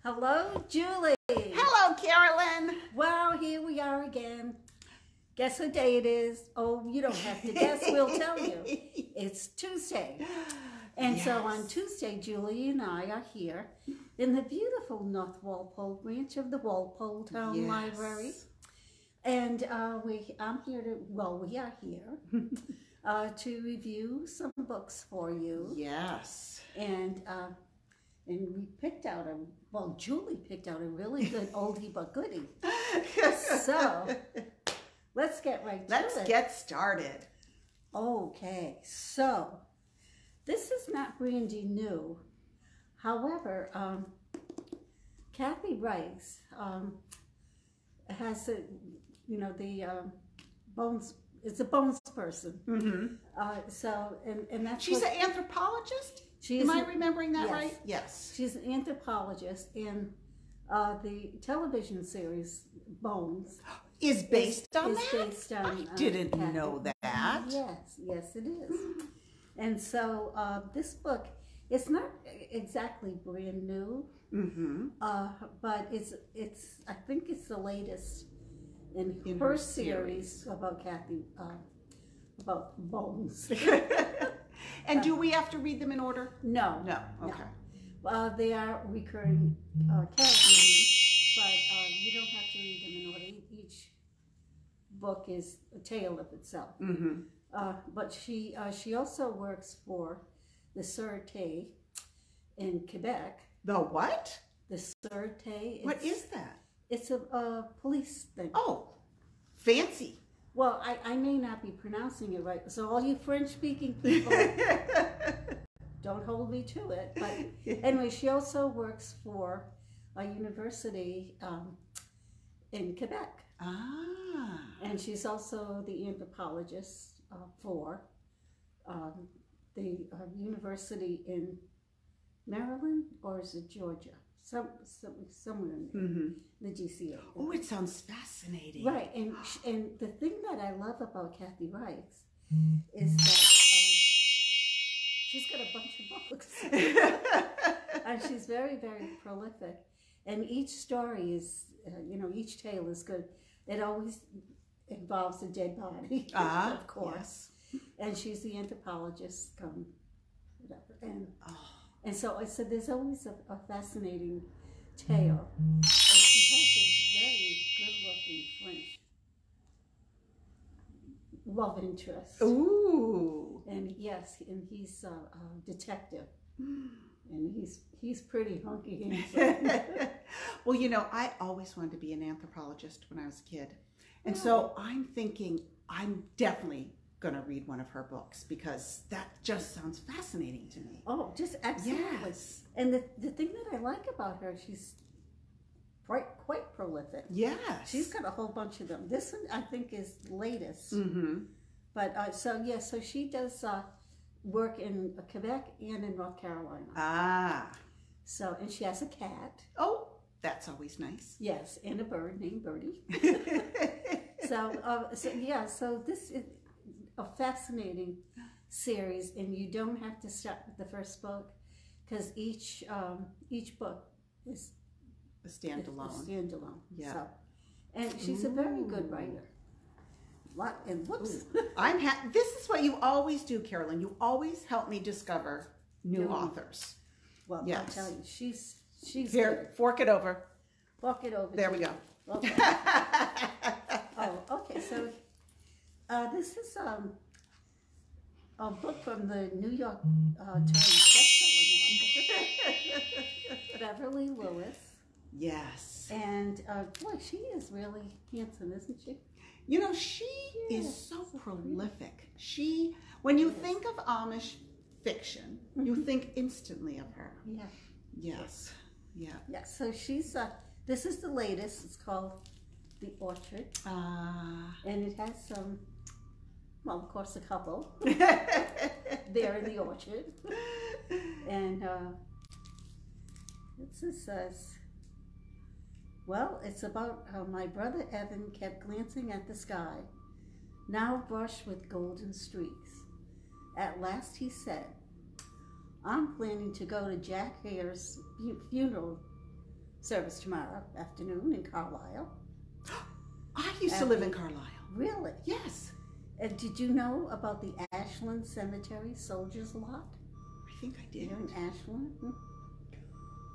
Hello, Julie. Hello, Carolyn. Well, here we are again. Guess what day it is? Oh, you don't have to guess. We'll tell you. It's Tuesday. And so on Tuesday, Julie and I are here in the beautiful North Walpole branch of the Walpole Town Library. And we are here to review some books for you. Yes. And we picked out Julie picked out a really good oldie but goodie. So let's get right to it. Let's get started. Okay, so this is not brandy new. However, Kathy Rice has bones. It's a bones person. Mm-hmm. And that's she's an anthropologist. Am I remembering that right? Yes. She's an anthropologist, and the television series Bones is based on that. Based on, I didn't know that. Yes, it is. And so this book, it's not exactly brand new, but it's I think it's the latest in her series about Kathy, about Bones. And do we have to read them in order? No. Okay. No. They are recurring characters, but you don't have to read them in order. Each book is a tale of itself. But she also works for the Sûreté in Quebec. The what? The Sûreté. What is that? It's a police thing. Oh, fancy. Well, I may not be pronouncing it right, so all you French-speaking people, don't hold me to it. But anyway, she also works for a university in Quebec. Ah. And she's also the anthropologist for the university in Maryland, or is it Georgia? Somewhere in the GCA. Oh, it sounds fascinating. Right, and the thing that I love about Kathy Rice is that she's got a bunch of books, and she's very, very prolific. And each story is, each tale is good. It always involves a dead body, of course. Yes. And she's the anthropologist, whatever. And so I said, there's always a fascinating tale. And she has a very good-looking French love interest. Ooh. And yes, and he's a detective. And he's pretty hunky. Well, I always wanted to be an anthropologist when I was a kid. And so I'm thinking I'm definitely going to read one of her books because that just sounds fascinating to me. Oh, just absolutely. Yes. And the thing that I like about her, she's quite prolific. Yes. She's got a whole bunch of them. This one, I think, is the latest. But so she does work in Quebec and in North Carolina. Ah. So, and she has a cat. Oh, that's always nice. Yes, and a bird named Birdie. So this is a fascinating series, and you don't have to start with the first book because each book is a standalone. Yeah. So, and she's a very good writer. Whoops. This is what you always do, Carolyn. You always help me discover new authors. Well, yes. I'll tell you, she's here. Good. Fork it over. Fork it over. There we go. Okay. Okay. So this is a book from the New York Times bestselling author, Beverly Lewis. Yes. And boy, she is really handsome, isn't she? She is so prolific. When you think of Amish fiction, you think instantly of her. Yeah. Yes. Yeah. Yeah. So she's this is the latest. It's called The Orchard. And it has some, well, of course, a couple there in the orchard. And it says, well, it's about how my brother Evan kept glancing at the sky, now brushed with golden streaks. At last he said, I'm planning to go to Jack Hare's funeral service tomorrow afternoon in Carlisle. I used to live in Carlisle. Really? Yes. And did you know about the Ashland Cemetery Soldiers Lot? I think I did. Here in Ashland?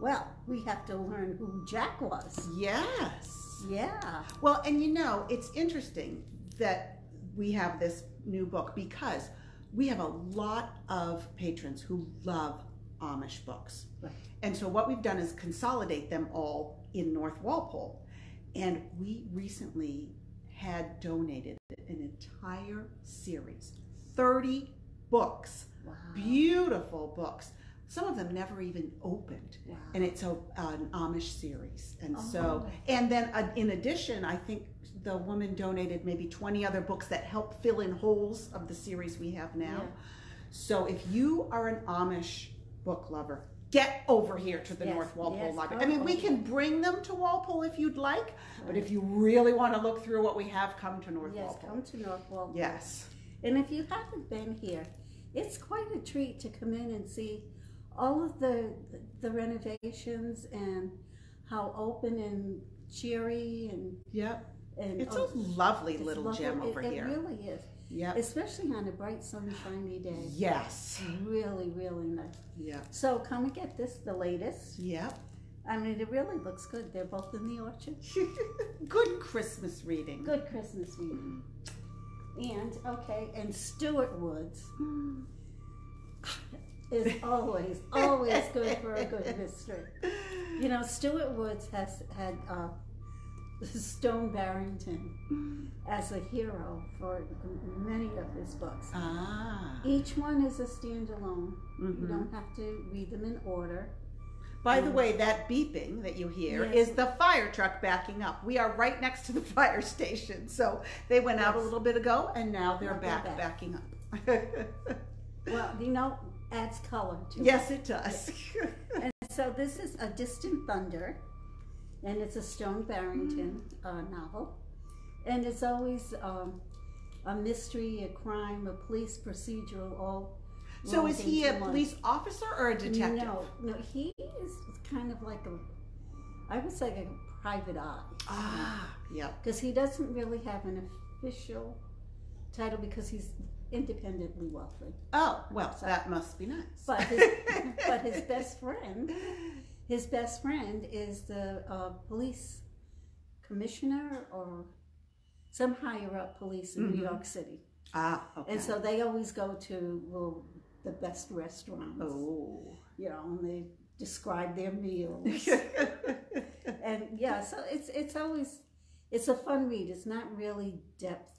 Well, we have to learn who Jack was. Yes. Yeah. Well, and you know, it's interesting that we have this new book because we have a lot of patrons who love Amish books. Right. And so what we've done is consolidate them all in North Walpole. And we recently had donated an entire series, 30 books, Wow. beautiful books. Some of them never even opened. Wow. And it's an Amish series. And Oh. so, and then in addition, I think the woman donated maybe 20 other books that help fill in holes of the series we have now. Yeah. So if you are an Amish book lover, get over here to the Yes, North Walpole yes. Library. I mean, we Okay. can bring them to Walpole if you'd like, but Right. if you really want to look through what we have, come to North Yes, Walpole. come to North Walpole. Yes. And if you haven't been here, it's quite a treat to come in and see all of the renovations and how open and cheery and Yep. and It's a lovely it's little lovely. gem over it here. really is, Yep. especially on a bright sunshiny day. Yes. Really, really nice. Yep. So come and get this, the latest. Yep. I mean, it really looks good. They're both in the orchard. Good Christmas reading. Good Christmas reading. And okay, and Stuart Woods is always good for a good mystery. You know, Stuart Woods has had Stone Barrington as a hero for many of his books. Ah. Each one is a standalone. Mhm. You don't have to read them in order. By the way, that beeping that you hear Yes. is the fire truck backing up. We are right next to the fire station. So they went out a Yes. little bit ago and now they're Now they're back back. backing up. Well, you know, adds color to it. Yes, it does. And so this is A Distant Thunder, and it's a Stone Barrington novel. And it's always a mystery, a crime, a police procedural, all So rolled is he a into one. police officer or a detective? No, he is kind of like I would say a private eye. Ah, yep. Because he doesn't really have an official title because he's independently wealthy. Oh, well, that must be nice. But his best friend is the police commissioner or some higher up police in New York City. Ah, okay. And so they always go to the best restaurants. Oh. You know, and they describe their meals. And yeah, so it's a fun read. It's not really depth,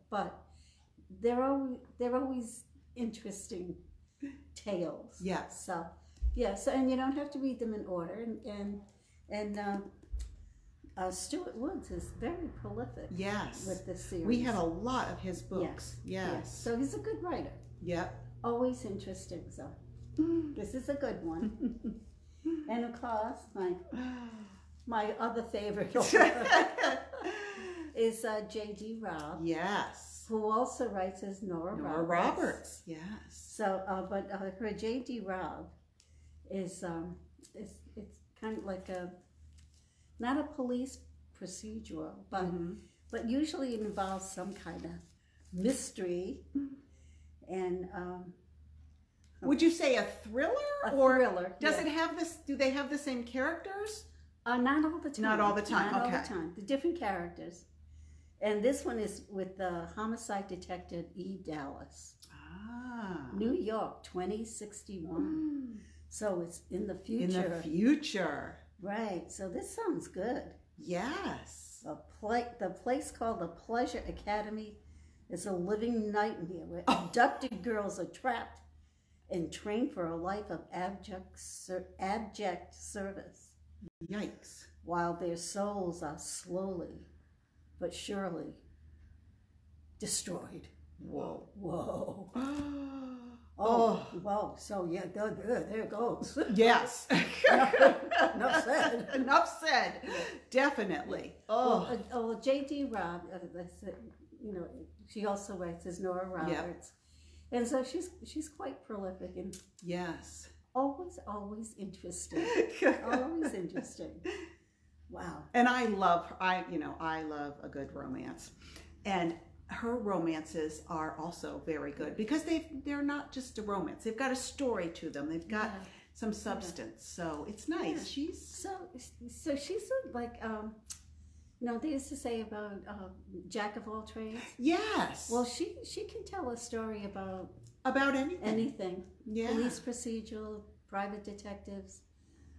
but they're always interesting tales. Yes. So yeah, so and you don't have to read them in order. And Stuart Woods is very prolific. Yes. With this series. We have a lot of his books. Yes. So he's a good writer. Yep. Always interesting. So this is a good one. And of course, my other favorite author is J.D. Robb. Yes. Who also writes as Nora Roberts. Yes. So, but her J.D. Robb is it's kind of like not a police procedural, but usually it involves some kind of mystery and. Would you say a thriller? A or thriller. Does it have this? Do they have the same characters? Not all the time. Not all the time. Not okay. all the time. The different characters. And this one is with the homicide detective E. Dallas. Ah. New York, 2061. So it's in the future. In the future. Right. So this sounds good. Yes. The place called the Pleasure Academy is a living nightmare where abducted girls are trapped and trained for a life of abject service. Yikes. While their souls are slowly but surely destroyed. Whoa. Whoa. Oh. Whoa. So yeah, there it goes. Yes. Enough said. Enough said. Definitely. Oh. Well, J.D. Robb, she also writes as Nora Roberts. Yep. And so she's quite prolific. And yes. always interesting. Always interesting. Wow. And I love a good romance. And her romances are also very good because they're not just a romance. They've got a story to them. They've got some substance. So it's nice. Yeah. So she's like they used to say about jack of all trades. Yes. Well, she can tell a story about anything. Anything. Yeah. Police procedural, private detectives,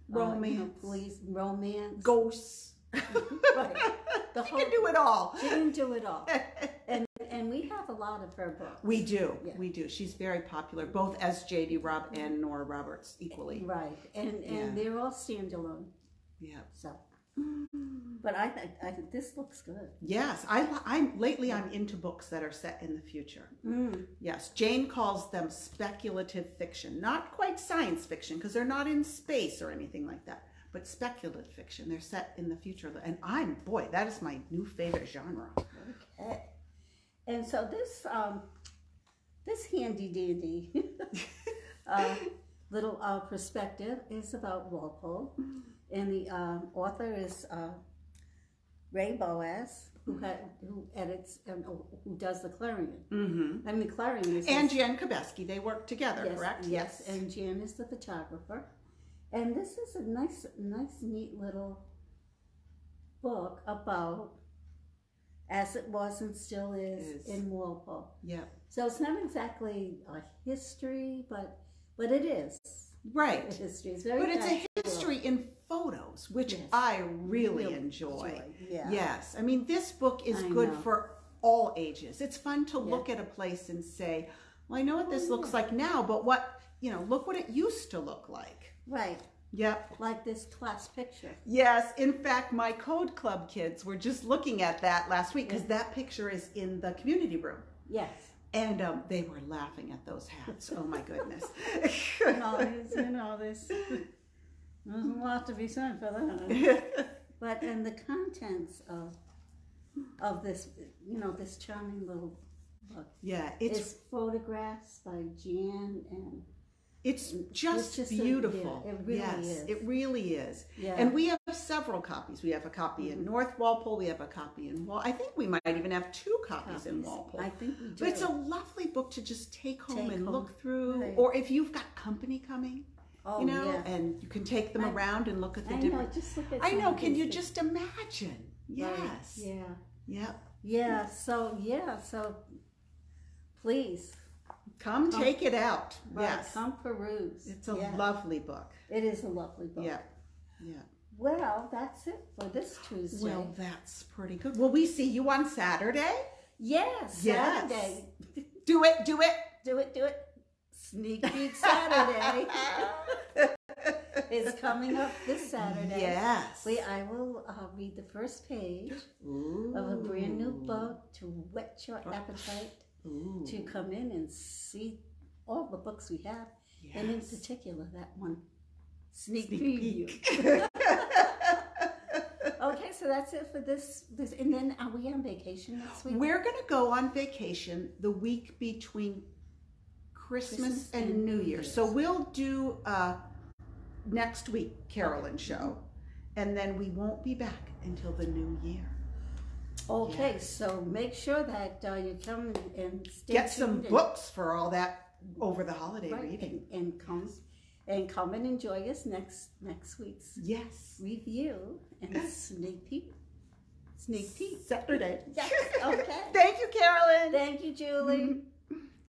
romance, police romance, ghosts. Right. She can do it all. She can do it all. And we have a lot of her books. We do. Yeah. We do. She's very popular, both as J.D. Robb and Nora Roberts equally. Right. And they're all standalone. Yeah. So. But I think this looks good. Yes, I'm into books that are set in the future. Yes, Jane calls them speculative fiction, not quite science fiction because they're not in space or anything like that, but speculative fiction. They're set in the future, and that is my new favorite genre. Okay, and so this handy dandy little perspective is about Walpole. And the author is Ray Boaz, who edits and who does the Clarion. Mm-hmm. I mean, Clarion is... And Jan Kabeski. They work together, yes, correct? Yes, and Jan is the photographer. And this is a nice, neat little book about as it was and still is in Walpole. Yeah. So it's not exactly a history, but it is. Right. A history. It's very but it's a history in photos, which I really enjoy. Yeah. Yes. I mean, this book is good for all ages. It's fun to look at a place and say, well, I know what this looks like now, but look what it used to look like. Right. Yep. Like this class picture. Yes. In fact, my Code Club kids were just looking at that last week because that picture is in the community room. Yes. And they were laughing at those hats. Oh my goodness. There's a lot to be said for that. But and the contents of this, this charming little book. Yeah, it's photographs by Jan, and it's just beautiful. It really is. It really is. Yeah. And we have several copies. We have a copy in North Walpole. We have a copy in I think we might even have 2 copies in Walpole. I think we do. But it's a lovely book to just take home and look through. Right. Or if you've got company coming, and you can take them around and look at the different... just look at Can you just imagine? Yes. Right. Yeah. Yep. Yeah. So please. Come take it out. Right, yes. come peruse. It's a lovely book. It is a lovely book. Yeah. Yeah. Well, that's it for this Tuesday. Well, that's pretty good. Will we see you on Saturday? Yes, Saturday. Do it. Do it. Sneak peek Saturday. It's coming up this Saturday. Yes. I will read the first page of a brand new book to whet your appetite. To come in and see all the books we have, and in particular that one, Sneak Preview. Okay, so that's it for this. And then are we on vacation next week? We're going to go on vacation the week between Christmas and New Year. So we'll do next week, Carolyn Show, and then we won't be back until the new year. Okay, so make sure that you come and stay get some books for all that over the holiday reading, and come and enjoy us next week's review and sneak peek Saturday. Yes, okay. Thank you, Carolyn. Thank you, Julie.